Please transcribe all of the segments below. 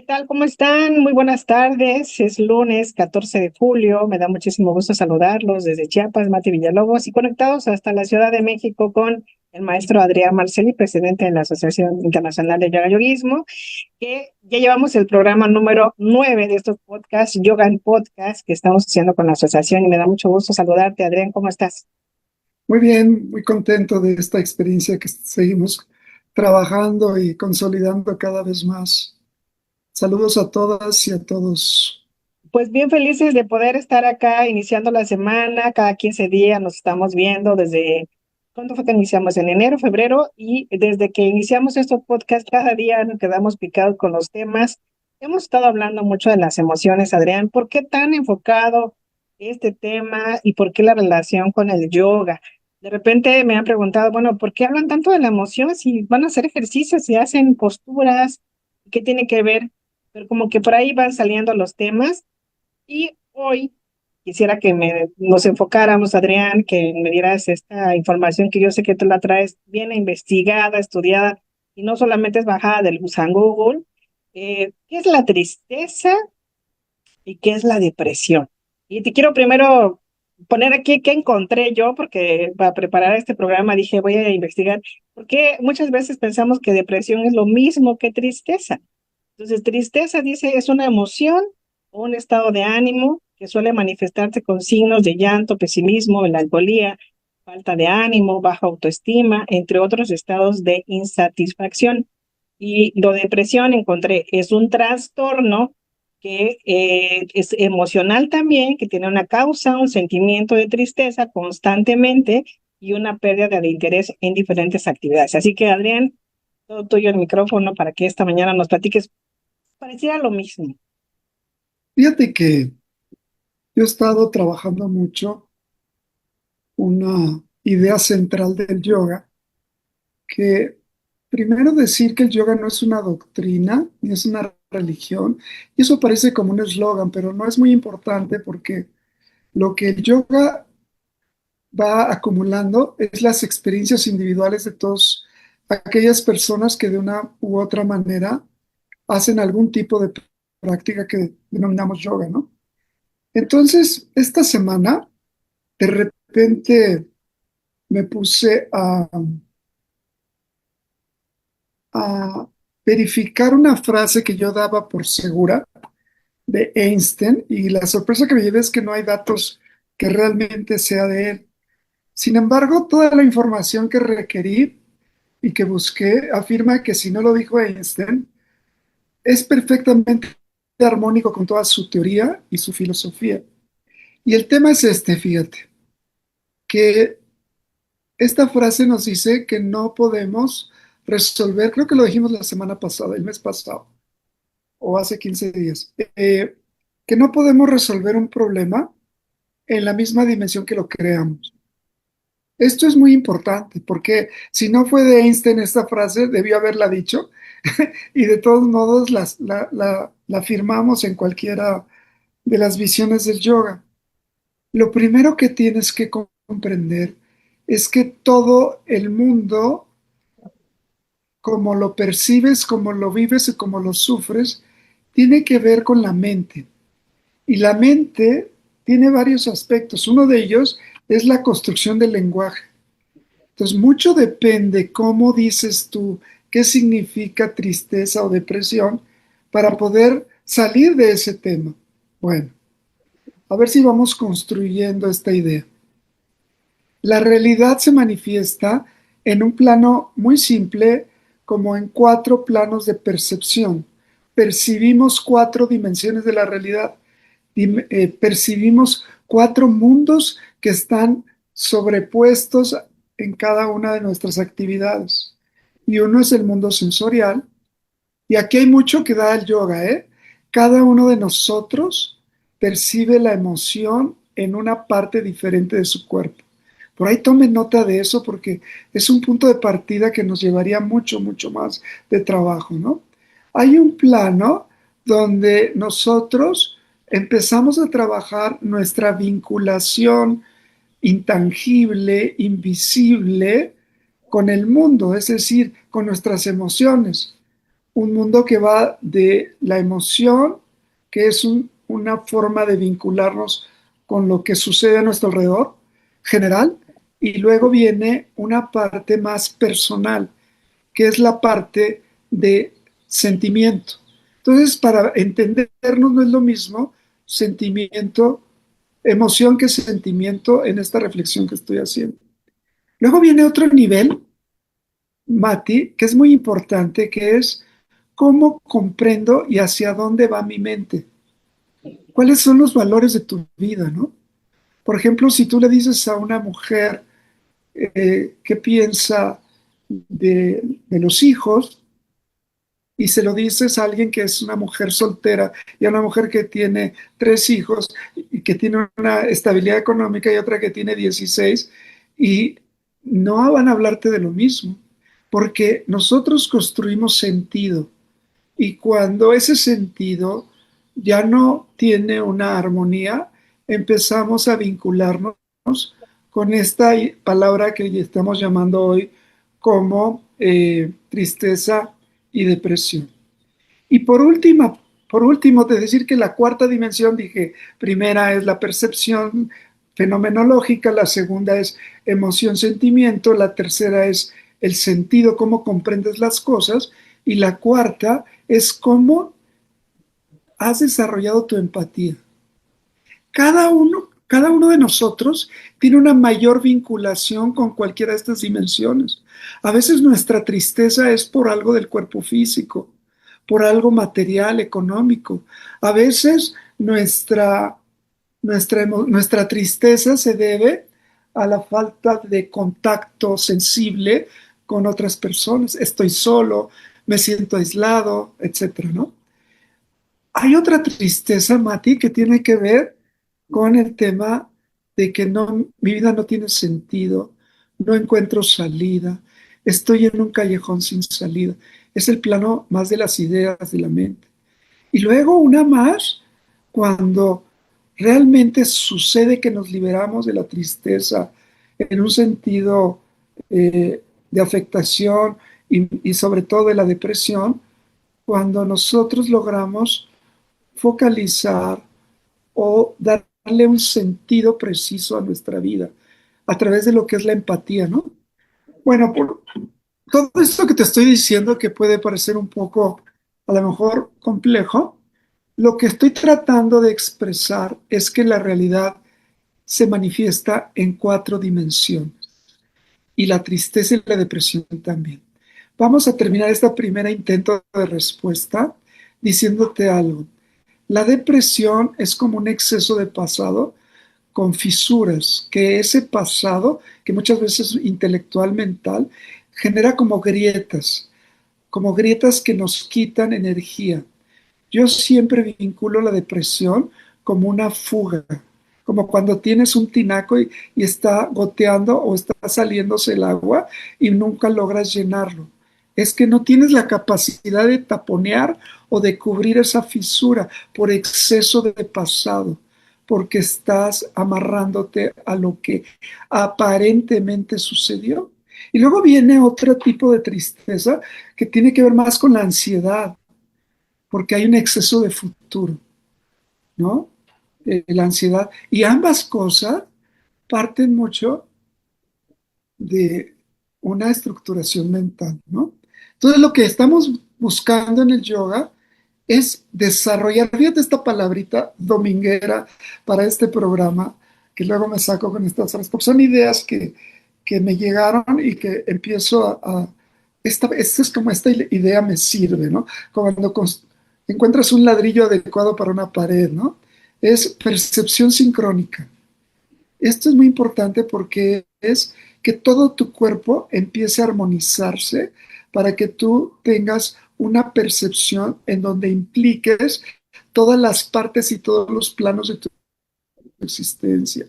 ¿Qué tal? ¿Cómo están? Muy buenas tardes. Es lunes 14 de julio. Me da muchísimo gusto saludarlos desde Chiapas, Mati Villalobos, y conectados hasta la Ciudad de México con el maestro Adrián Marceli, presidente de la Asociación Internacional de Yoga Yoguismo, que ya llevamos el programa número 9 de estos podcasts, Yoga en Podcast, que estamos haciendo con la asociación, y me da mucho gusto saludarte, Adrián. ¿Cómo estás? Muy bien, muy contento de esta experiencia que seguimos trabajando y consolidando cada vez más. Saludos a todas y a todos. Pues bien felices de poder estar acá iniciando la semana. Cada 15 días nos estamos viendo desde, ¿cuándo fue que iniciamos? En enero, febrero, y desde que iniciamos estos podcasts, cada día nos quedamos picados con los temas. Hemos estado hablando mucho de las emociones, Adrián. ¿Por qué tan enfocado este tema y por qué la relación con el yoga? De repente me han preguntado, bueno, ¿por qué hablan tanto de la emoción si van a hacer ejercicios, si hacen posturas? ¿Qué tiene que ver? Pero como que por ahí van saliendo los temas. Y hoy quisiera que nos enfocáramos, Adrián, que me dieras esta información que yo sé que tú la traes bien investigada, estudiada, y no solamente es bajada del San Google. ¿Qué es la tristeza y qué es la depresión? Y te quiero primero poner aquí qué encontré yo, porque para preparar este programa dije, voy a investigar, porque muchas veces pensamos que depresión es lo mismo que tristeza. Entonces, tristeza, dice, es una emoción o un estado de ánimo que suele manifestarse con signos de llanto, pesimismo, melancolía, falta de ánimo, baja autoestima, entre otros estados de insatisfacción. Y lo de depresión encontré, es un trastorno que es emocional también, que tiene una causa, un sentimiento de tristeza constantemente y una pérdida de interés en diferentes actividades. Así que, Adrián, todo tuyo el micrófono para que esta mañana nos platiques. Pareciera lo mismo. Fíjate que yo he estado trabajando mucho una idea central del yoga, que primero decir que el yoga no es una doctrina ni es una religión, y eso parece como un eslogan, pero no es muy importante porque lo que el yoga va acumulando es las experiencias individuales de todas aquellas personas que de una u otra manera hacen algún tipo de práctica que denominamos yoga, ¿no? Entonces, esta semana, de repente me puse a verificar una frase que yo daba por segura de Einstein, y la sorpresa que me llevé es que no hay datos que realmente sea de él. Sin embargo, toda la información que requerí y que busqué afirma que si no lo dijo Einstein, es perfectamente armónico con toda su teoría y su filosofía. Y el tema es este, fíjate, que esta frase nos dice que no podemos resolver, creo que lo dijimos la semana pasada, el mes pasado, o hace 15 días, que no podemos resolver un problema en la misma dimensión que lo creamos. Esto es muy importante porque si no fue de Einstein esta frase, debió haberla dicho y de todos modos la afirmamos en cualquiera de las visiones del yoga. Lo primero que tienes que comprender es que todo el mundo, como lo percibes, como lo vives y como lo sufres, tiene que ver con la mente. Y la mente tiene varios aspectos. Uno de ellos es la construcción del lenguaje. Entonces, mucho depende cómo dices tú qué significa tristeza o depresión para poder salir de ese tema. Bueno, a ver si vamos construyendo esta idea. La realidad se manifiesta en un plano muy simple, como en cuatro planos de percepción. Percibimos cuatro dimensiones de la realidad. Percibimos cuatro mundos que están sobrepuestos en cada una de nuestras actividades. Y uno es el mundo sensorial. Y aquí hay mucho que da el yoga, ¿eh? Cada uno de nosotros percibe la emoción en una parte diferente de su cuerpo. Por ahí tomen nota de eso porque es un punto de partida que nos llevaría mucho, mucho más de trabajo, ¿no? Hay un plano donde nosotros empezamos a trabajar nuestra vinculación intangible, invisible con el mundo, es decir, con nuestras emociones. un mundo que va de la emoción, que es una forma de vincularnos con lo que sucede a nuestro alrededor general, y luego viene una parte más personal, que es la parte de sentimiento. Entonces, para entendernos no es lo mismo sentimiento, emoción que sentimiento en esta reflexión que estoy haciendo. Luego viene otro nivel, Mati, que es muy importante, que es cómo comprendo y hacia dónde va mi mente. ¿Cuáles son los valores de tu vida, no? Por ejemplo, si tú le dices a una mujer qué piensa de los hijos y se lo dices a alguien que es una mujer soltera y a una mujer que tiene 3 hijos y que tiene una estabilidad económica y otra que tiene 16 y no van a hablarte de lo mismo, porque nosotros construimos sentido. Y cuando ese sentido ya no tiene una armonía, empezamos a vincularnos con esta palabra que estamos llamando hoy como tristeza y depresión. Y por último, de decir que la cuarta dimensión, dije, primera es la percepción fenomenológica, la segunda es emoción-sentimiento, la tercera es el sentido, cómo comprendes las cosas, y la cuarta es cómo has desarrollado tu empatía. Cada uno de nosotros tiene una mayor vinculación con cualquiera de estas dimensiones. A veces nuestra tristeza es por algo del cuerpo físico, por algo material, económico. A veces nuestra tristeza se debe a la falta de contacto sensible con otras personas. Estoy solo, me siento aislado, etcétera, ¿no? Hay otra tristeza, Mati, que tiene que ver con el tema de que no, mi vida no tiene sentido, no encuentro salida, estoy en un callejón sin salida. Es el plano más de las ideas de la mente. Y luego una más, cuando realmente sucede que nos liberamos de la tristeza en un sentido de afectación y sobre todo de la depresión, cuando nosotros logramos focalizar o darle un sentido preciso a nuestra vida a través de lo que es la empatía, ¿no? Bueno, por todo esto que te estoy diciendo, que puede parecer un poco, a lo mejor, complejo, lo que estoy tratando de expresar es que la realidad se manifiesta en 4 dimensiones y la tristeza y la depresión también. Vamos a terminar este primer intento de respuesta diciéndote algo. La depresión es como un exceso de pasado con fisuras, que ese pasado, que muchas veces es intelectual, mental, genera como grietas que nos quitan energía. Yo siempre vinculo la depresión como una fuga, como cuando tienes un tinaco y está goteando o está saliéndose el agua y nunca logras llenarlo. Es que no tienes la capacidad de taponear o de cubrir esa fisura por exceso de pasado, porque estás amarrándote a lo que aparentemente sucedió. Y luego viene otro tipo de tristeza que tiene que ver más con la ansiedad, porque hay un exceso de futuro, ¿no? La ansiedad. Y ambas cosas parten mucho de una estructuración mental, ¿no? Entonces lo que estamos buscando en el yoga es desarrollar, fíjate esta palabrita dominguera para este programa, que luego me saco con estas frases, porque son ideas que me llegaron y que empiezo esta es como esta idea me sirve, ¿no? Cuando encuentras un ladrillo adecuado para una pared, ¿no? Es percepción sincrónica. Esto es muy importante porque es que todo tu cuerpo empiece a armonizarse para que tú tengas una percepción en donde impliques todas las partes y todos los planos de tu existencia,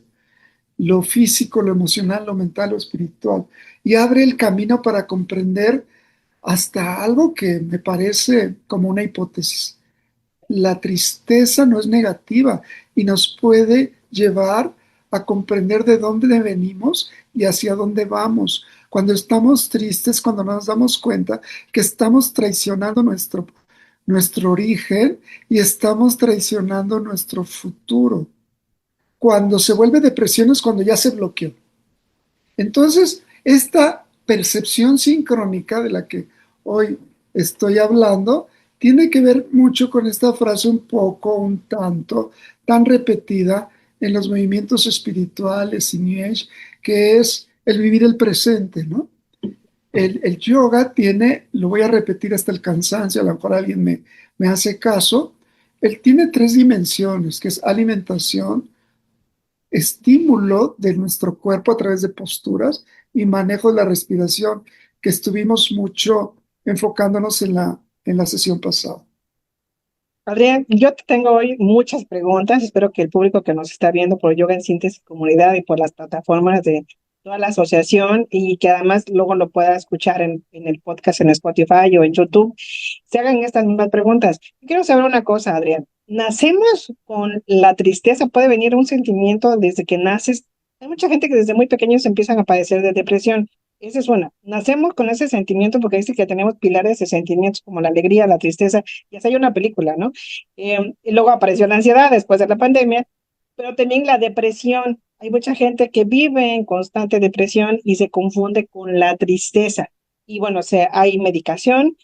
lo físico, lo emocional, lo mental, lo espiritual, y abre el camino para comprender hasta algo que me parece como una hipótesis. La tristeza no es negativa y nos puede llevar a comprender de dónde venimos y hacia dónde vamos. Cuando estamos tristes, cuando nos damos cuenta que estamos traicionando nuestro origen y estamos traicionando nuestro futuro. Cuando se vuelve depresión es cuando ya se bloqueó. Entonces, esta percepción sincrónica de la que hoy estoy hablando tiene que ver mucho con esta frase un poco, un tanto, tan repetida en los movimientos espirituales y New Age, que es el vivir el presente, ¿no? El yoga tiene, lo voy a repetir hasta el cansancio, a lo mejor alguien me hace caso, él tiene tres dimensiones, que es alimentación, estímulo de nuestro cuerpo a través de posturas y manejo de la respiración, que estuvimos mucho enfocándonos en la sesión pasada. Adrián, yo te tengo hoy muchas preguntas. Espero que el público que nos está viendo por Yoga en Síntesis Comunidad y por las plataformas de toda la asociación y que además luego lo pueda escuchar en el podcast en Spotify o en YouTube, se hagan estas mismas preguntas. Quiero saber una cosa, Adrián. ¿Nacemos con la tristeza? ¿Puede venir un sentimiento desde que naces? Hay mucha gente que desde muy pequeños empiezan a padecer de depresión. Esa es una. Nacemos con ese sentimiento porque dice que tenemos pilares de sentimientos como la alegría, la tristeza, y hasta hay una película, ¿no? Y luego apareció la ansiedad después de la pandemia, pero también la depresión. Hay mucha gente que vive en constante depresión y se confunde con la tristeza. Y bueno, o sea, hay medicación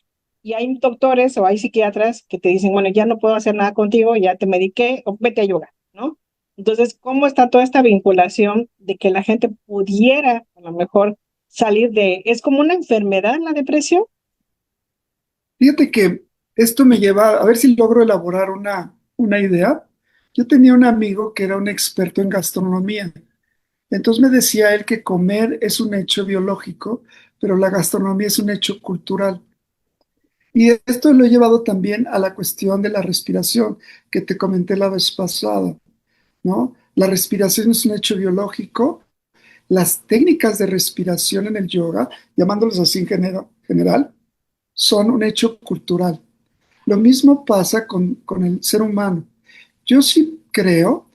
y hay doctores o hay psiquiatras que te dicen, bueno, ya no puedo hacer nada contigo, ya te mediqué, o vete a yoga, ¿no? Entonces, ¿cómo está toda esta vinculación de que la gente pudiera a lo mejor salir de, es como una enfermedad la depresión? Fíjate que esto me lleva a ver si logro elaborar una idea. Yo tenía un amigo que era un experto en gastronomía. Entonces me decía él que comer es un hecho biológico, pero la gastronomía es un hecho cultural. Y esto lo he llevado también a la cuestión de la respiración que te comenté la vez pasada, ¿no? La respiración es un hecho biológico. Las técnicas de respiración en el yoga, llamándolos así en general, son un hecho cultural. Lo mismo pasa con el ser humano. Yo sí creo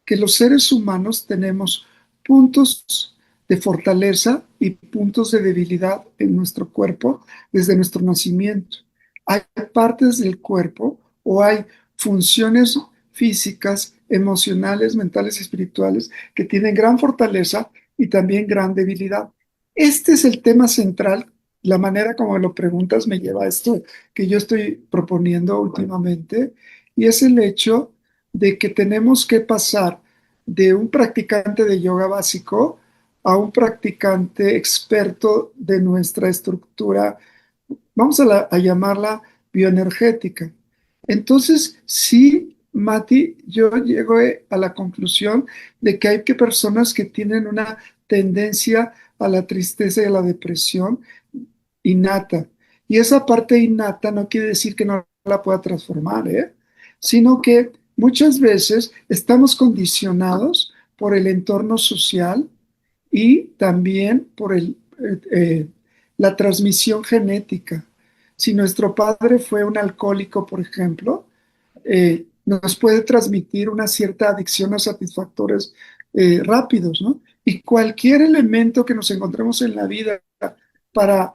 que los seres humanos tenemos puntos de fortaleza y puntos de debilidad en nuestro cuerpo desde nuestro nacimiento. Hay partes del cuerpo o hay funciones físicas, emocionales, mentales y espirituales que tienen gran fortaleza y también gran debilidad. Este es el tema central. La manera como lo preguntas me lleva a esto que yo estoy proponiendo últimamente, y es el hecho de que tenemos que pasar de un practicante de yoga básico a un practicante experto de nuestra estructura, vamos a llamarla bioenergética. Entonces, sí, Mati, yo llego a la conclusión de que hay que personas que tienen una tendencia a la tristeza y a la depresión innata. Y esa parte innata no quiere decir que no la pueda transformar, ¿eh? Sino que muchas veces estamos condicionados por el entorno social y también por la transmisión genética. Si nuestro padre fue un alcohólico, por ejemplo, nos puede transmitir una cierta adicción a satisfactores rápidos, ¿no? Y cualquier elemento que nos encontremos en la vida para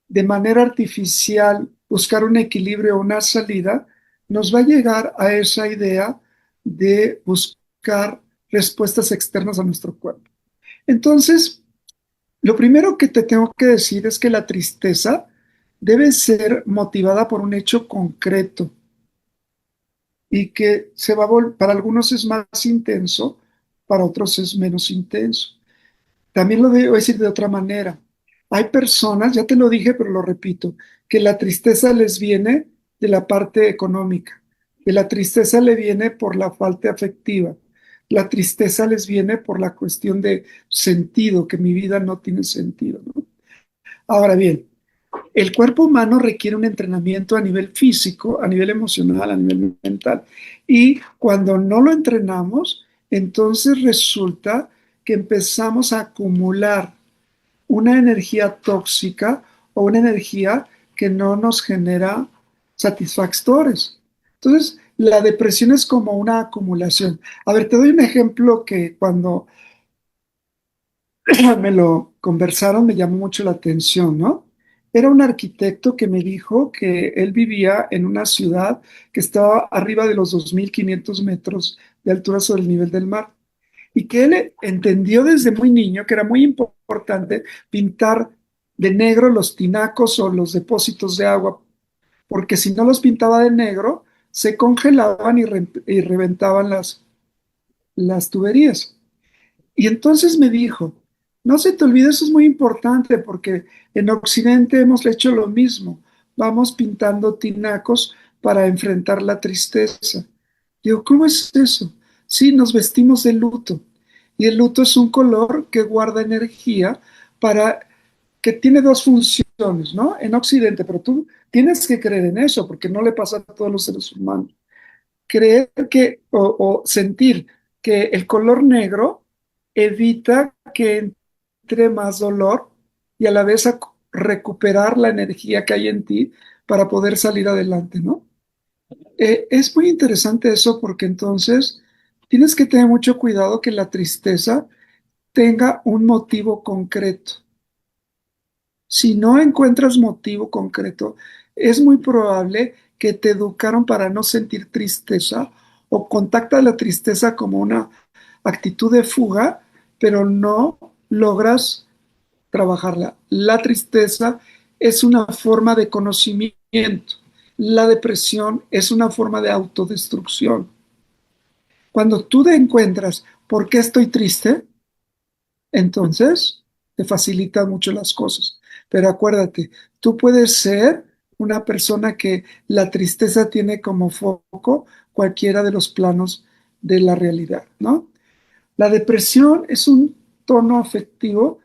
de manera artificial buscar un equilibrio o una salida, nos va a llegar a esa idea de buscar respuestas externas a nuestro cuerpo. Entonces, lo primero que te tengo que decir es que la tristeza debe ser motivada por un hecho concreto y que para algunos es más intenso, para otros es menos intenso. También lo debo decir de otra manera. Hay personas, ya te lo dije, pero lo repito, que la tristeza les viene de la parte económica, que la tristeza le viene por la falta afectiva, la tristeza les viene por la cuestión de sentido, que mi vida no tiene sentido, ¿no? Ahora bien, el cuerpo humano requiere un entrenamiento a nivel físico, a nivel emocional, a nivel mental. Y cuando no lo entrenamos, entonces resulta que empezamos a acumular una energía tóxica o una energía que no nos genera satisfactores. Entonces, la depresión es como una acumulación. A ver, te doy un ejemplo que cuando me lo conversaron, me llamó mucho la atención, ¿no? Era un arquitecto que me dijo que él vivía en una ciudad que estaba arriba de los 2.500 metros de altura sobre el nivel del mar y que él entendió desde muy niño que era muy importante pintar de negro los tinacos o los depósitos de agua, porque si no los pintaba de negro, se congelaban y reventaban las tuberías. Y entonces me dijo, no se te olvide, eso es muy importante porque en Occidente hemos hecho lo mismo. Vamos pintando tinacos para enfrentar la tristeza. Digo, ¿cómo es eso? Sí, nos vestimos de luto. Y el luto es un color que guarda energía para que tiene dos funciones, ¿no? En Occidente, pero tú tienes que creer en eso porque no le pasa a todos los seres humanos. Creer que o sentir que el color negro evita que entre más dolor y a la vez recuperar la energía que hay en ti para poder salir adelante, ¿no? Es muy interesante eso porque entonces tienes que tener mucho cuidado que la tristeza tenga un motivo concreto. Si no encuentras motivo concreto, es muy probable que te educaron para no sentir tristeza o contacta la tristeza como una actitud de fuga, pero no logras trabajarla. La tristeza es una forma de conocimiento. La depresión es una forma de autodestrucción. Cuando tú te encuentras por qué estoy triste, entonces te facilita mucho las cosas. Pero acuérdate, tú puedes ser una persona que la tristeza tiene como foco cualquiera de los planos de la realidad, ¿no? La depresión es un tono afectivo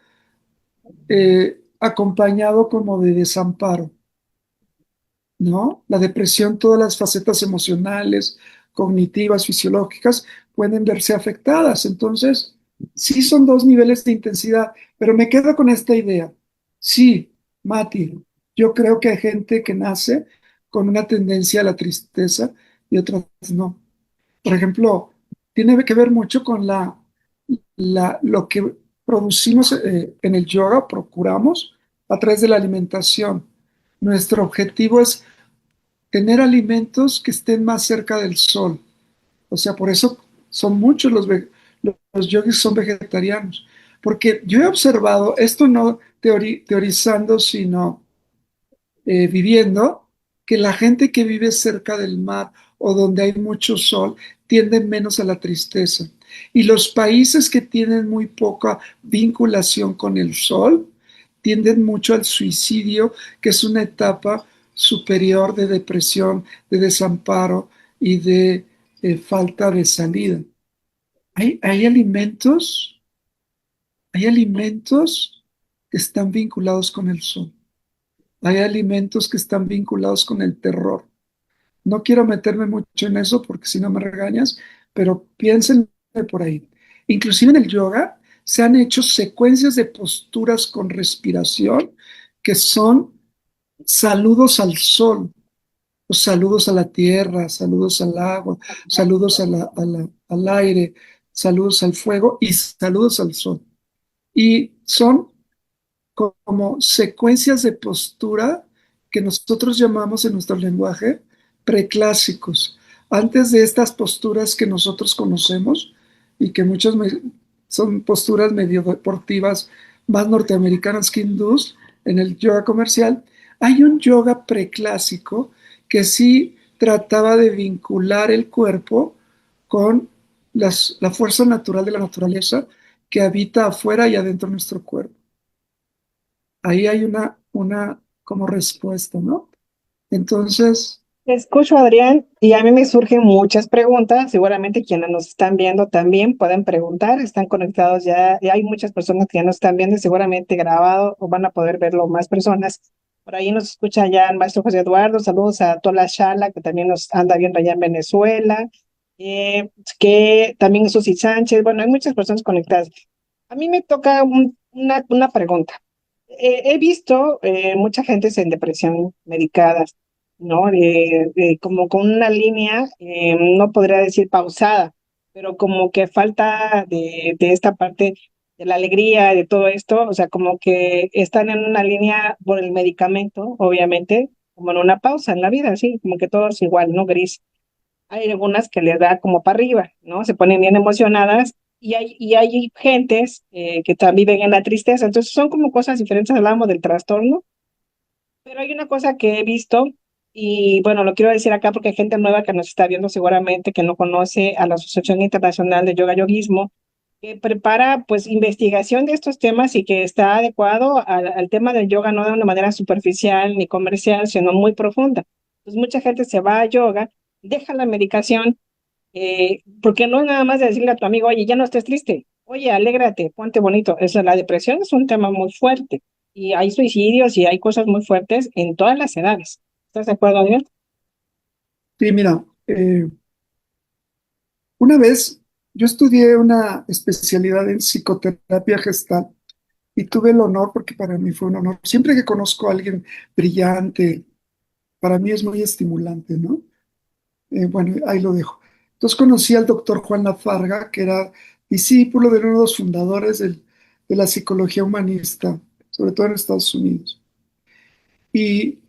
acompañado como de desamparo, ¿no? La depresión, todas las facetas emocionales, cognitivas, fisiológicas, pueden verse afectadas. Entonces, sí son dos niveles de intensidad, pero me quedo con esta idea. Sí, Mati, yo creo que hay gente que nace con una tendencia a la tristeza y otras no. Por ejemplo, tiene que ver mucho con lo que producimos en el yoga, procuramos a través de la alimentación. Nuestro objetivo es tener alimentos que estén más cerca del sol. O sea, por eso son muchos los yogis son vegetarianos. Porque yo he observado, esto no teorizando, sino viviendo, que la gente que vive cerca del mar o donde hay mucho sol tienden menos a la tristeza. Y los países que tienen muy poca vinculación con el sol tienden mucho al suicidio, que es una etapa superior de depresión, de desamparo y de falta de salida. Hay hay alimentos que están vinculados con el sol. Hay alimentos que están vinculados con el terror. No quiero meterme mucho en eso porque si no me regañas, pero piénsenme por ahí. Inclusive en el yoga se han hecho secuencias de posturas con respiración que son saludos al sol, o saludos a la tierra, saludos al agua, saludos al aire, saludos al fuego y saludos al sol. Y son como secuencias de postura que nosotros llamamos en nuestro lenguaje preclásicos. Antes de estas posturas que nosotros conocemos y que muchas son posturas medio deportivas más norteamericanas que hindús en el yoga comercial, hay un yoga preclásico que sí trataba de vincular el cuerpo con la fuerza natural de la naturaleza que habita afuera y adentro de nuestro cuerpo. Ahí hay una como respuesta, ¿no? Entonces, Te escucho, Adrián, y a mí me surgen muchas preguntas. Seguramente quienes nos están viendo también pueden preguntar, están conectados ya, y hay muchas personas que ya nos están viendo, y seguramente grabado o van a poder verlo más personas. Por ahí nos escucha ya el maestro José Eduardo, saludos a Tola Shala, que también nos anda viendo allá en Venezuela, que también Susi Sánchez, bueno, hay muchas personas conectadas. A mí me toca una pregunta. He visto mucha gente en depresión medicada, ¿no? Como con una línea, no podría decir pausada, pero como que falta de esta parte de la alegría, de todo esto, o sea, como que están en una línea por el medicamento, obviamente, como en una pausa en la vida, así, como que todo es igual, ¿no? Gris. Hay algunas que les da como para arriba, ¿no? Se ponen bien emocionadas y hay gentes que también viven en la tristeza, entonces son como cosas diferentes, hablamos del trastorno, pero hay una cosa que he visto y bueno, lo quiero decir acá porque hay gente nueva que nos está viendo seguramente que no conoce a la Asociación Internacional de Yoga Yoguismo, que prepara pues investigación de estos temas y que está adecuado al tema del yoga, no de una manera superficial ni comercial, sino muy profunda. Pues mucha gente se va a yoga, deja la medicación, porque no es nada más de decirle a tu amigo, oye, ya no estés triste, oye, alégrate, ponte bonito. Eso, la depresión es un tema muy fuerte y hay suicidios y hay cosas muy fuertes en todas las edades. ¿Estás de acuerdo, Daniel? Sí, mira, una vez yo estudié una especialidad en psicoterapia gestal y tuve el honor, porque para mí fue un honor, siempre que conozco a alguien brillante, para mí es muy estimulante, ¿no? Bueno, ahí lo dejo. Entonces conocí al doctor Juan Lafarga, que era discípulo de uno de los fundadores de la psicología humanista, sobre todo en Estados Unidos. Y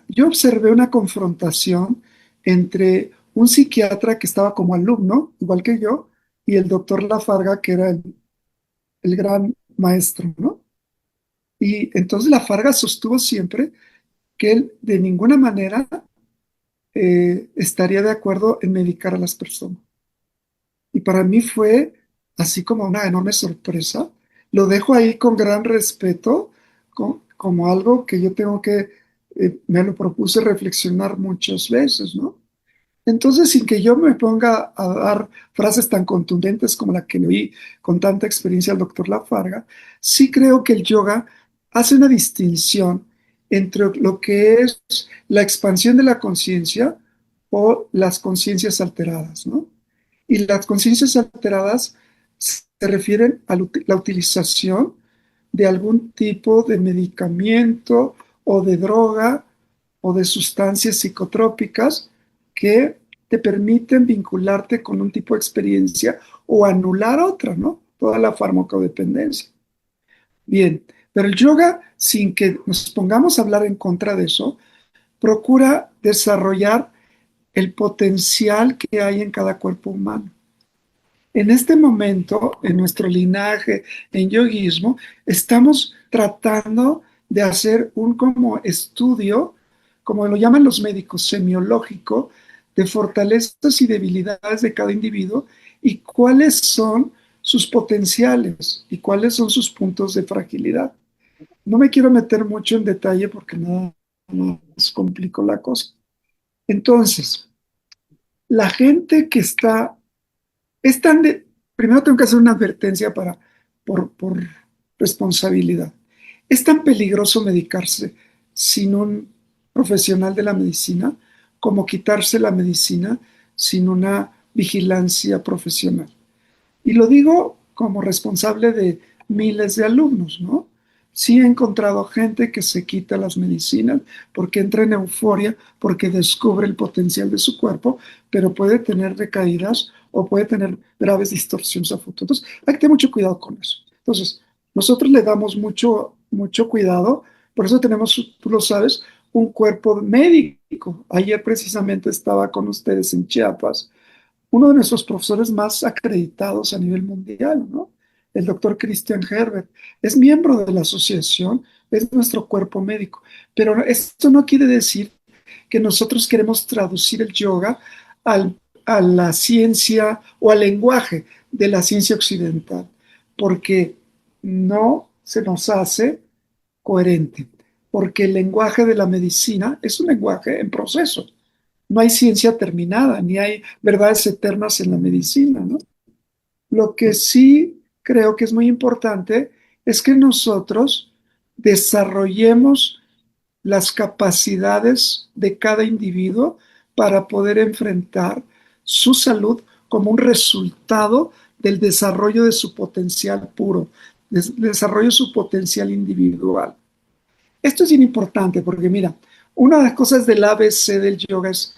yo observé una confrontación entre un psiquiatra que estaba como alumno, igual que yo, y el doctor Lafarga, que era el gran maestro, ¿no? Y entonces Lafarga sostuvo siempre que él de ninguna manera estaría de acuerdo en medicar a las personas. Y para mí fue así como una enorme sorpresa. Lo dejo ahí con gran respeto, como algo que yo tengo que, me lo propuse reflexionar muchas veces, ¿no? Entonces, sin que yo me ponga a dar frases tan contundentes como la que le oí con tanta experiencia al doctor Lafarga, sí creo que el yoga hace una distinción entre lo que es la expansión de la conciencia o las conciencias alteradas, ¿no? Y las conciencias alteradas se refieren a la utilización de algún tipo de medicamento o de droga o de sustancias psicotrópicas que te permiten vincularte con un tipo de experiencia o anular otra, ¿no? Toda la farmacodependencia. Bien, pero el yoga, sin que nos pongamos a hablar en contra de eso, procura desarrollar el potencial que hay en cada cuerpo humano. En este momento, en nuestro linaje en yoguismo, estamos tratando de hacer un como estudio, como lo llaman los médicos, semiológico, de fortalezas y debilidades de cada individuo y cuáles son sus potenciales y cuáles son sus puntos de fragilidad. No me quiero meter mucho en detalle porque nada más complico la cosa. Entonces, la gente que es tan de, primero tengo que hacer una advertencia por responsabilidad. Es tan peligroso medicarse sin un profesional de la medicina como quitarse la medicina sin una vigilancia profesional. Y lo digo como responsable de miles de alumnos, ¿no? Sí he encontrado gente que se quita las medicinas porque entra en euforia, porque descubre el potencial de su cuerpo, pero puede tener recaídas o puede tener graves distorsiones a futuro. Entonces, hay que tener mucho cuidado con eso. Entonces, nosotros le damos mucho cuidado, por eso tenemos, tú lo sabes, un cuerpo médico. Ayer precisamente estaba con ustedes en Chiapas uno de nuestros profesores más acreditados a nivel mundial, ¿no? El doctor Christian Herbert. Es miembro de la asociación, es nuestro cuerpo médico. Pero esto no quiere decir que nosotros queremos traducir el yoga al, a la ciencia o al lenguaje de la ciencia occidental, porque no se nos hace coherente, porque el lenguaje de la medicina es un lenguaje en proceso. No hay ciencia terminada, ni hay verdades eternas en la medicina, ¿no? Lo que sí creo que es muy importante es que nosotros desarrollemos las capacidades de cada individuo para poder enfrentar su salud como un resultado del desarrollo de su potencial puro, desarrollo de su potencial individual. Esto es bien importante porque mira, una de las cosas del ABC del yoga es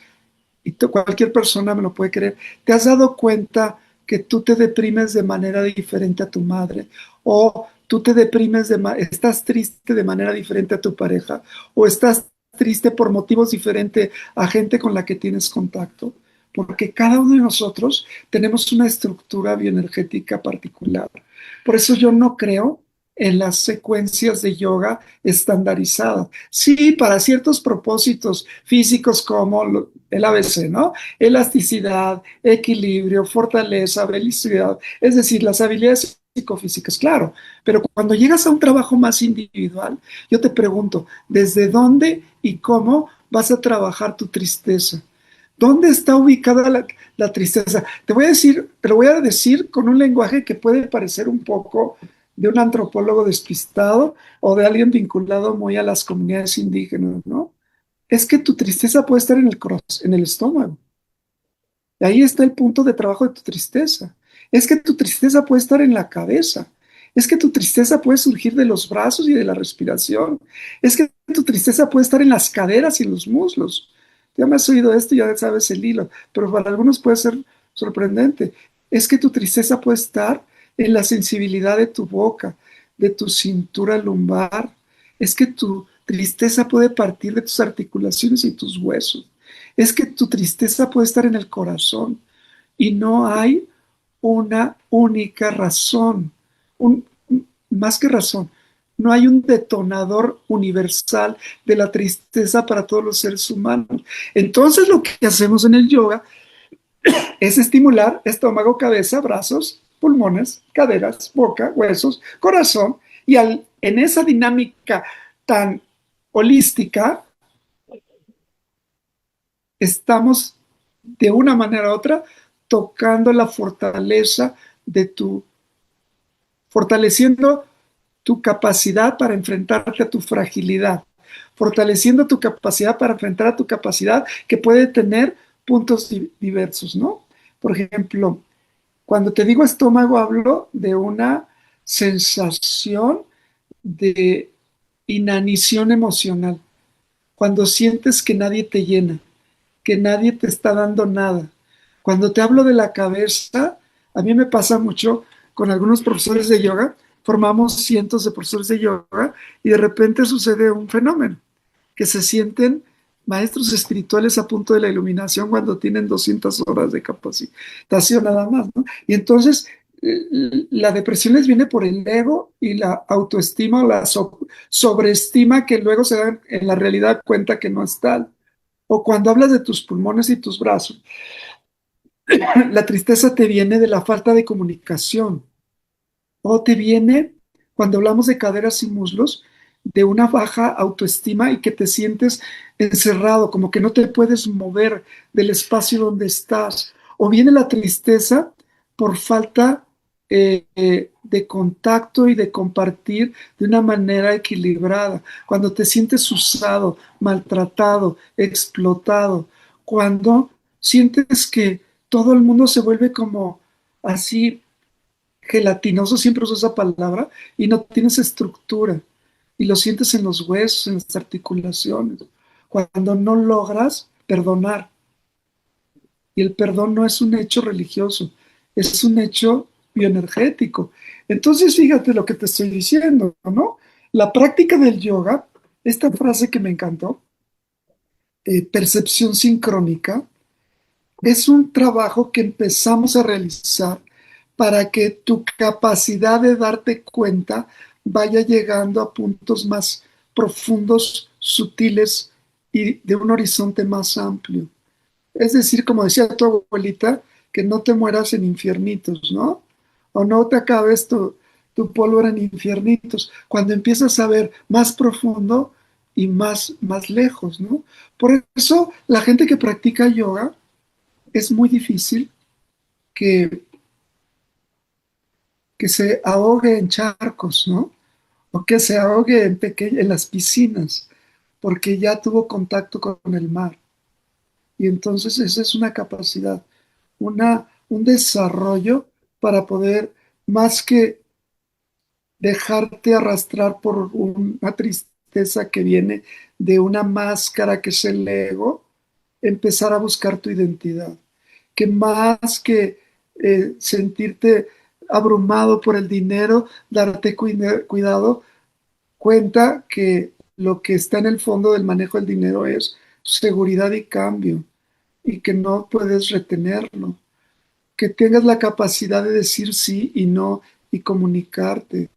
y cualquier persona me lo puede creer, ¿te has dado cuenta que tú te deprimes de manera diferente a tu madre, o tú te deprimes, estás triste de manera diferente a tu pareja, o estás triste por motivos diferentes a gente con la que tienes contacto, porque cada uno de nosotros tenemos una estructura bioenergética particular. Por eso yo no creo en las secuencias de yoga estandarizadas. Sí, para ciertos propósitos físicos como el ABC, ¿no? Elasticidad, equilibrio, fortaleza, velocidad, es decir, las habilidades psicofísicas, claro, pero cuando llegas a un trabajo más individual, yo te pregunto, ¿desde dónde y cómo vas a trabajar tu tristeza? ¿Dónde está ubicada la tristeza? Te lo voy a decir con un lenguaje que puede parecer un poco de un antropólogo despistado o de alguien vinculado muy a las comunidades indígenas, ¿no? Es que tu tristeza puede estar en el corazón, en el estómago. Y ahí está el punto de trabajo de tu tristeza. Es que tu tristeza puede estar en la cabeza. Es que tu tristeza puede surgir de los brazos y de la respiración. Es que tu tristeza puede estar en las caderas y en los muslos. Ya me has oído esto, ya sabes el hilo, pero para algunos puede ser sorprendente. Es que tu tristeza puede estar en la sensibilidad de tu boca, de tu cintura lumbar. Es que tu tristeza puede partir de tus articulaciones y tus huesos. Es que tu tristeza puede estar en el corazón y no hay una única razón, un, más que razón, no hay un detonador universal de la tristeza para todos los seres humanos. Entonces lo que hacemos en el yoga es estimular estómago, cabeza, brazos, pulmones, caderas, boca, huesos, corazón, y en esa dinámica tan holística estamos de una manera u otra tocando la fortaleza de fortaleciendo tu capacidad para enfrentarte a tu fragilidad, fortaleciendo tu capacidad para enfrentar a tu capacidad que puede tener puntos diversos, ¿no? Por ejemplo, cuando te digo estómago, hablo de una sensación de inanición emocional, cuando sientes que nadie te llena, que nadie te está dando nada. Cuando te hablo de la cabeza, a mí me pasa mucho con algunos profesores de yoga, formamos cientos de profesores de yoga y de repente sucede un fenómeno, que se sienten maestros espirituales a punto de la iluminación cuando tienen 200 horas de capacitación nada más, ¿no? Y entonces la depresión les viene por el ego y la autoestima o la sobreestima que luego se dan en la realidad cuenta que no es tal. O cuando hablas de tus pulmones y tus brazos, la tristeza te viene de la falta de comunicación. O te viene, cuando hablamos de caderas y muslos, de una baja autoestima y que te sientes encerrado, como que no te puedes mover del espacio donde estás. O viene la tristeza por falta de contacto y de compartir de una manera equilibrada. Cuando te sientes usado, maltratado, explotado. Cuando sientes que todo el mundo se vuelve como así gelatinoso, siempre uso esa palabra, y no tienes estructura, y lo sientes en los huesos, en las articulaciones, cuando no logras perdonar. Y el perdón no es un hecho religioso, es un hecho bioenergético. Entonces, fíjate lo que te estoy diciendo, ¿no? La práctica del yoga, esta frase que me encantó, percepción sincrónica, es un trabajo que empezamos a realizar para que tu capacidad de darte cuenta vaya llegando a puntos más profundos, sutiles y de un horizonte más amplio. Es decir, como decía tu abuelita, que no te mueras en infiernitos, ¿no? O no te acabes tu pólvora en infiernitos. Cuando empiezas a ver más profundo y más lejos, ¿no? Por eso la gente que practica yoga es muy difícil que, que se ahogue en charcos, ¿no? O que se ahogue en las piscinas, porque ya tuvo contacto con el mar. Y entonces esa es una capacidad, un desarrollo para poder, más que dejarte arrastrar por una tristeza que viene de una máscara que es el ego, empezar a buscar tu identidad. Que más que sentirte abrumado por el dinero, darte cuidado, cuenta que lo que está en el fondo del manejo del dinero es seguridad y cambio y que no puedes retenerlo, que tengas la capacidad de decir sí y no y comunicarte,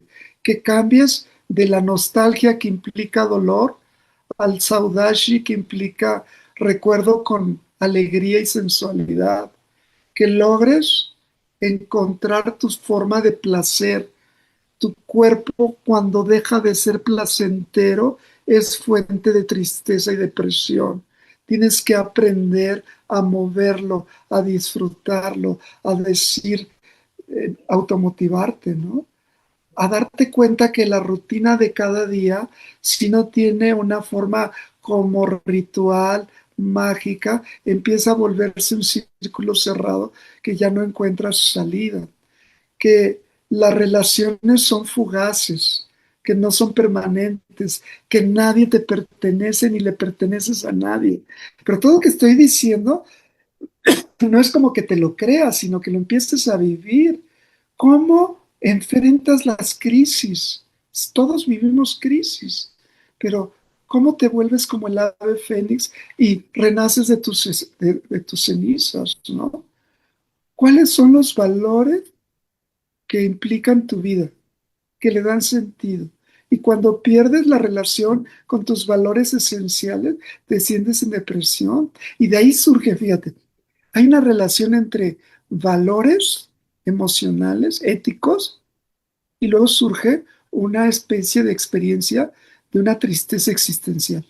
que cambies de la nostalgia que implica dolor al saudashi que implica recuerdo con alegría y sensualidad, que logres encontrar tu forma de placer. Tu cuerpo cuando deja de ser placentero es fuente de tristeza y depresión. Tienes que aprender a moverlo, a disfrutarlo, a decir, automotivarte, ¿no? A darte cuenta que la rutina de cada día, si no tiene una forma como ritual, mágica, empieza a volverse un círculo cerrado que ya no encuentras salida, que las relaciones son fugaces, que no son permanentes, que nadie te pertenece ni le perteneces a nadie. Pero todo lo que estoy diciendo no es como que te lo creas, sino que lo empieces a vivir. ¿Cómo enfrentas las crisis? Todos vivimos crisis, pero ¿cómo te vuelves como el ave fénix y renaces de tus cenizas, ¿no? ¿Cuáles son los valores que implican tu vida, que le dan sentido? Y cuando pierdes la relación con tus valores esenciales, desciendes en depresión. Y de ahí surge, fíjate, hay una relación entre valores emocionales, éticos, y luego surge una especie de experiencia de una tristeza existencial.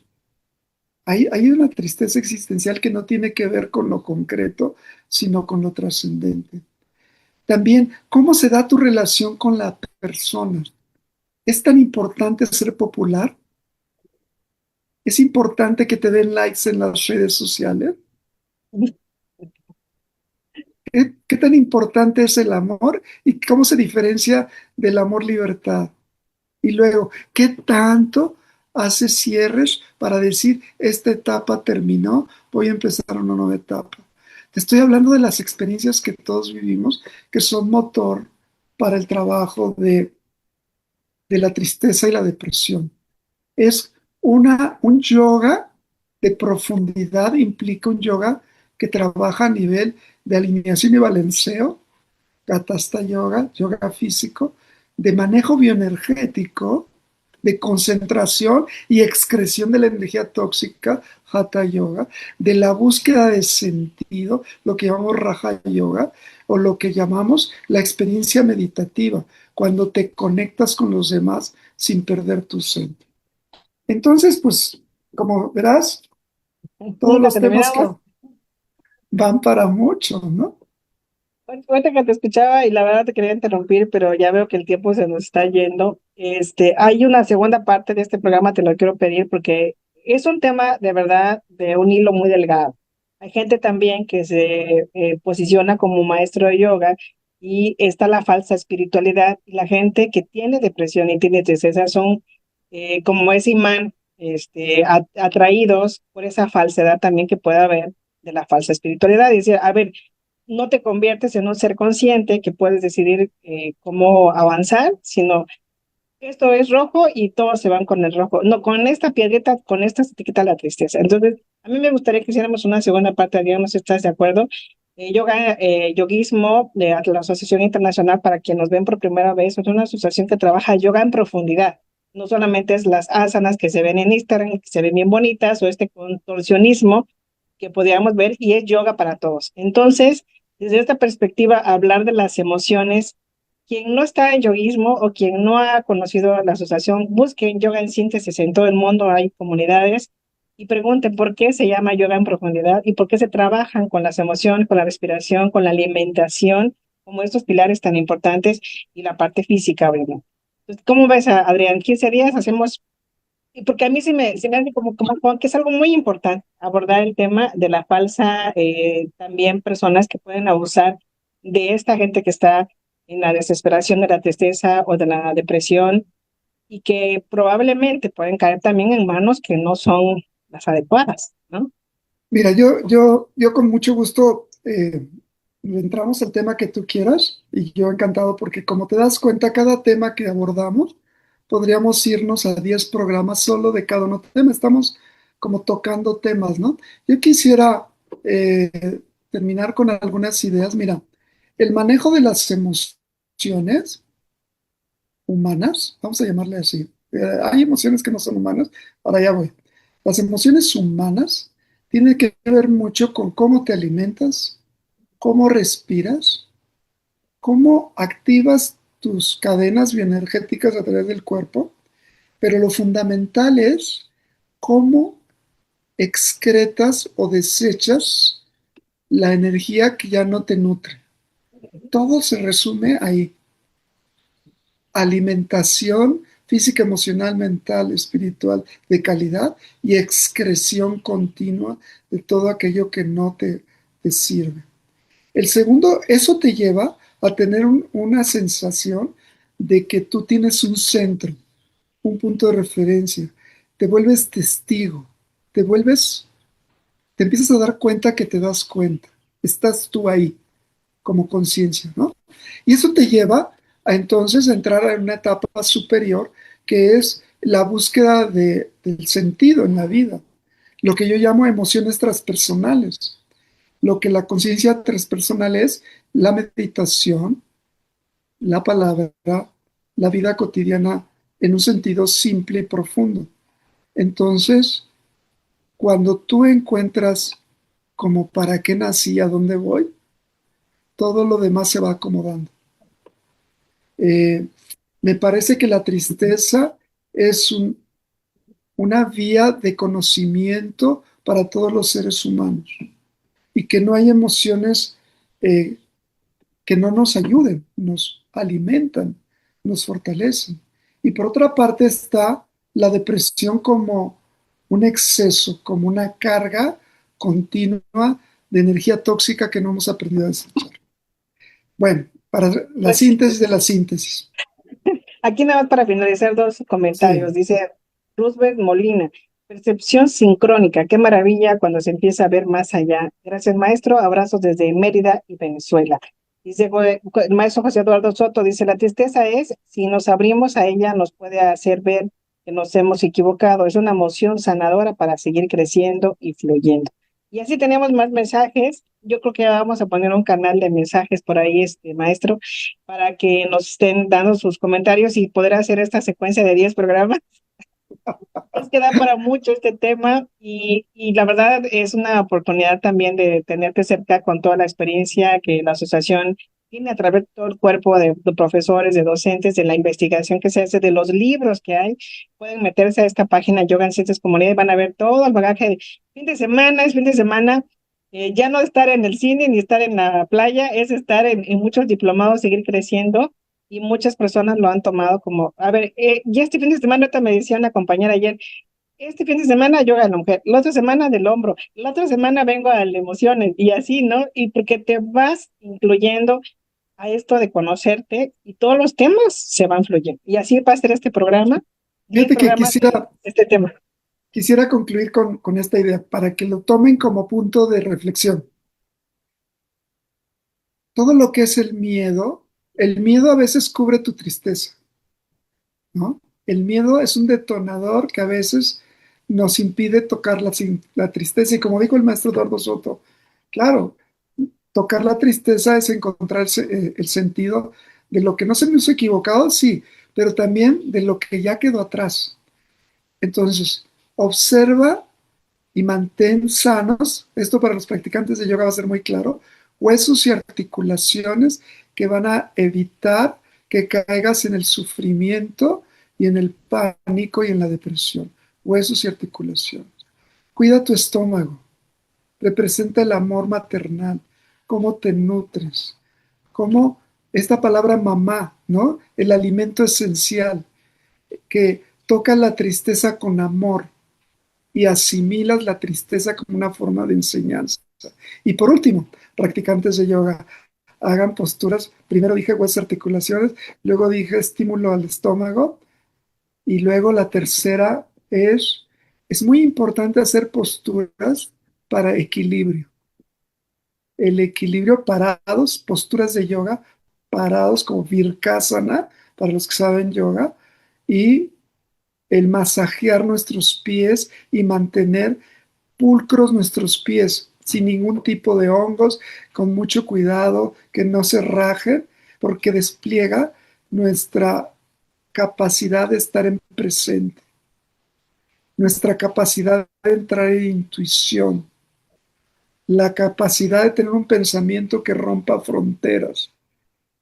Hay una tristeza existencial que no tiene que ver con lo concreto, sino con lo trascendente. También, ¿cómo se da tu relación con la persona? ¿Es tan importante ser popular? ¿Es importante que te den likes en las redes sociales? ¿Qué tan importante es el amor y cómo se diferencia del amor-libertad? Y luego, ¿qué tanto hace cierres para decir, esta etapa terminó, voy a empezar una nueva etapa? Te estoy hablando de las experiencias que todos vivimos, que son motor para el trabajo de la tristeza y la depresión. Es un yoga de profundidad, implica un yoga que trabaja a nivel de alineación y balanceo, Hatha Yoga, yoga físico, de manejo bioenergético, de concentración y excreción de la energía tóxica, Hatha Yoga, de la búsqueda de sentido, lo que llamamos Raja Yoga, o lo que llamamos la experiencia meditativa, cuando te conectas con los demás sin perder tu centro. Entonces, pues, como verás, todos Nunca los temas que terminamos. van para mucho, ¿no? Ahorita que te escuchaba y la verdad te quería interrumpir, pero ya veo que el tiempo se nos está yendo. Hay una segunda parte de este programa, te lo quiero pedir porque es un tema de verdad de un hilo muy delgado. Hay gente también que se posiciona como maestro de yoga y está la falsa espiritualidad y la gente que tiene depresión y tiene tristeza son como ese imán, atraídos por esa falsedad también que puede haber de la falsa espiritualidad. Y decir, a ver, no te conviertes en un ser consciente que puedes decidir cómo avanzar, sino esto es rojo y todos se van con el rojo. No, con esta piedrita, con esta se te quita la tristeza. Entonces, a mí me gustaría que hiciéramos una segunda parte, digamos, si estás de acuerdo. Yoguismo de la Asociación Internacional, para quienes nos ven por primera vez, es una asociación que trabaja yoga en profundidad. No solamente es las asanas que se ven en Instagram, que se ven bien bonitas, o este contorsionismo que podríamos ver, y es yoga para todos. Entonces, desde esta perspectiva, hablar de las emociones, quien no está en yoguismo o quien no ha conocido la asociación, busquen yoga en síntesis en todo el mundo, hay comunidades, y pregunten por qué se llama yoga en profundidad y por qué se trabajan con las emociones, con la respiración, con la alimentación, como estos pilares tan importantes y la parte física, obviamente. Entonces, ¿cómo ves, Adrián? 15 días hacemos, y porque a mí se me hace como que es algo muy importante abordar el tema de la falsa, también personas que pueden abusar de esta gente que está en la desesperación de la tristeza o de la depresión y que probablemente pueden caer también en manos que no son las adecuadas, ¿no? Mira, yo con mucho gusto entramos al tema que tú quieras y yo encantado porque como te das cuenta, cada tema que abordamos, podríamos irnos a 10 programas solo de cada uno tema. Estamos como tocando temas, ¿no? Yo quisiera terminar con algunas ideas. Mira, el manejo de las emociones humanas, vamos a llamarle así. Hay emociones que no son humanas, para allá voy. Las emociones humanas tienen que ver mucho con cómo te alimentas, cómo respiras, cómo activas tus cadenas bioenergéticas a través del cuerpo, pero lo fundamental es cómo excretas o desechas la energía que ya no te nutre. Todo se resume ahí. Alimentación física, emocional, mental, espiritual de calidad y excreción continua de todo aquello que no te sirve. El segundo, eso te lleva a tener una sensación de que tú tienes un centro, un punto de referencia, te vuelves testigo, te vuelves, te empiezas a dar cuenta que te das cuenta, estás tú ahí como conciencia, ¿no? Y eso te lleva a entonces entrar en una etapa superior que es la búsqueda del sentido en la vida, lo que yo llamo emociones transpersonales. Lo que la conciencia transpersonal es la meditación, la palabra, la vida cotidiana en un sentido simple y profundo. Entonces, cuando tú encuentras como para qué nací, a dónde voy, todo lo demás se va acomodando. Eh, Me parece que la tristeza es una vía de conocimiento para todos los seres humanos y que no hay emociones eh, que no nos ayuden, nos alimentan, nos fortalecen. Y por otra parte está la depresión como un exceso, como una carga continua de energía tóxica que no hemos aprendido a desechar. Bueno, para la Pues síntesis de la síntesis. aquí nada más para finalizar dos comentarios. Sí, Dice Roosevelt Molina, percepción sincrónica, qué maravilla cuando se empieza a ver más allá. Gracias, maestro. Abrazos desde Mérida y Venezuela. Dice el maestro José Eduardo Soto, dice, la tristeza es, si nos abrimos a ella, nos puede hacer ver que nos hemos equivocado. Es una emoción sanadora para seguir creciendo y fluyendo. Y así tenemos más mensajes. Yo creo que vamos a poner un canal de mensajes por ahí, maestro, para que nos estén dando sus comentarios y poder hacer esta secuencia de 10 programas. Es que da para mucho este tema y la verdad es una oportunidad también de tenerte cerca con toda la experiencia que la asociación tiene a través de todo el cuerpo de profesores, de docentes, de la investigación que se hace, de los libros que hay. Pueden meterse a esta página Yoga en Ciencias Comunidad y van a ver todo el bagaje de fin de semana, es fin de semana. Ya no estar en el cine ni estar en la playa, es estar en muchos diplomados, seguir creciendo y muchas personas lo han tomado como, a ver, ya este fin de semana, ahorita me decía una compañera ayer, este fin de semana yoga de la mujer, la otra semana del hombro, la otra semana vengo a las emociones y así, ¿no? Y porque te vas incluyendo a esto de conocerte y todos los temas se van fluyendo. Y así va a ser este programa, 10 fíjate que programas de este tema. quisiera concluir con esta idea para que lo tomen como punto de reflexión. Todo lo que es el miedo a veces cubre tu tristeza, ¿no? El miedo es un detonador que a veces nos impide tocar la tristeza. Y como dijo el maestro Eduardo Soto, claro, tocar la tristeza es encontrar el sentido de lo que no se me hizo equivocado, sí, pero también de lo que ya quedó atrás. Entonces, observa y mantén sanos, esto para los practicantes de yoga va a ser muy claro, huesos y articulaciones que van a evitar que caigas en el sufrimiento y en el pánico y en la depresión. Huesos y articulaciones. Cuida tu estómago, representa el amor maternal, cómo te nutres, cómo esta palabra mamá, ¿no? El alimento esencial que toca la tristeza con amor, y asimilas la tristeza como una forma de enseñanza. Y por último, practicantes de yoga, hagan posturas. Primero dije huesos articulaciones, luego dije estímulo al estómago y luego la tercera es muy importante hacer posturas para equilibrio. el equilibrio parados, posturas de yoga parados como Virkasana, para los que saben yoga, y el masajear nuestros pies y mantener pulcros nuestros pies, sin ningún tipo de hongos, con mucho cuidado, que no se rajen, porque despliega nuestra capacidad de estar en presente, nuestra capacidad de entrar en intuición, la capacidad de tener un pensamiento que rompa fronteras.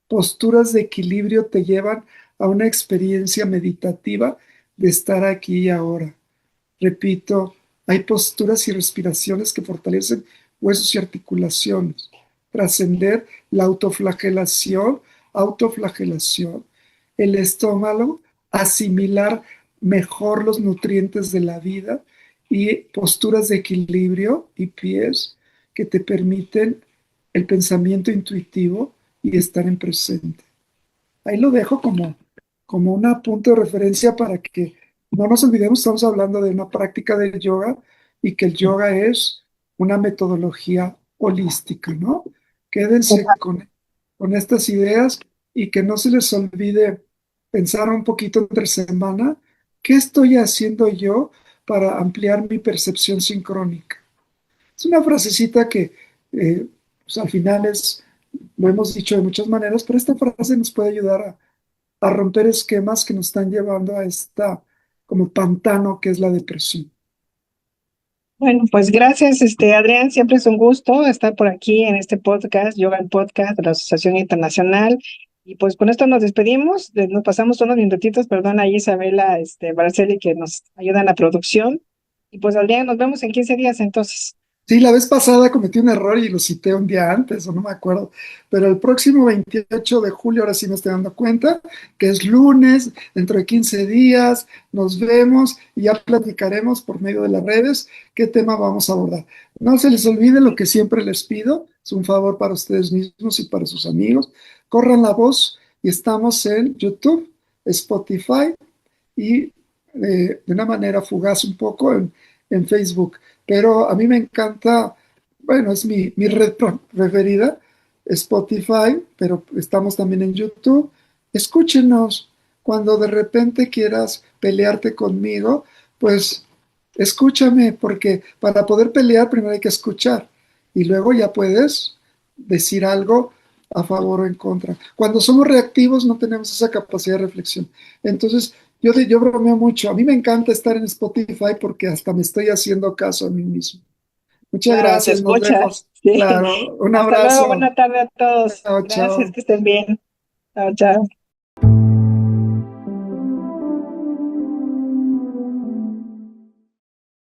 Posturas de equilibrio te llevan a una experiencia meditativa de estar aquí y ahora. Repito, hay posturas y respiraciones que fortalecen huesos y articulaciones. Trascender la autoflagelación, el estómago, asimilar mejor los nutrientes de la vida y posturas de equilibrio y pies que te permiten el pensamiento intuitivo y estar en presente. Ahí lo dejo como un punto de referencia para que no nos olvidemos, estamos hablando de una práctica del yoga y que el yoga es una metodología holística, ¿no? Quédense con estas ideas y que no se les olvide pensar un poquito entre semana, ¿qué estoy haciendo yo para ampliar mi percepción sincrónica? Es una frasecita que pues al final lo hemos dicho de muchas maneras, pero esta frase nos puede ayudar a romper esquemas que nos están llevando a esta como pantano que es la depresión. Bueno, pues gracias, Adrián. Siempre es un gusto estar por aquí en este podcast, Yoga el Podcast de la Asociación Internacional. Y pues con esto nos despedimos. Nos pasamos unos minutitos, perdón, a Isabela, Barceli, que nos ayuda en la producción. Y pues, Adrián, nos vemos en 15 días entonces. Sí, la vez pasada cometí un error y lo cité un día antes, o no me acuerdo, pero el próximo 28 de julio, ahora sí me estoy dando cuenta, que es lunes, dentro de 15 días, nos vemos y ya platicaremos por medio de las redes qué tema vamos a abordar. No se les olvide lo que siempre les pido, es un favor para ustedes mismos y para sus amigos, corran la voz y estamos en YouTube, Spotify y de una manera fugaz un poco en Facebook. Pero a mí me encanta, bueno, es mi red preferida, Spotify, pero estamos también en YouTube. Escúchenos. Cuando de repente quieras pelearte conmigo, pues escúchame, porque para poder pelear primero hay que escuchar y luego ya puedes decir algo a favor o en contra. Cuando somos reactivos no tenemos esa capacidad de reflexión. Entonces, yo bromeo mucho. A mí me encanta estar en Spotify porque hasta me estoy haciendo caso a mí mismo. Muchas Claro, te gracias, nos escuchas. vemos. Sí. Claro, un Hasta luego, abrazo. buena tarde a todos. Chao, Gracias, chao. que estén bien. Chao, chao.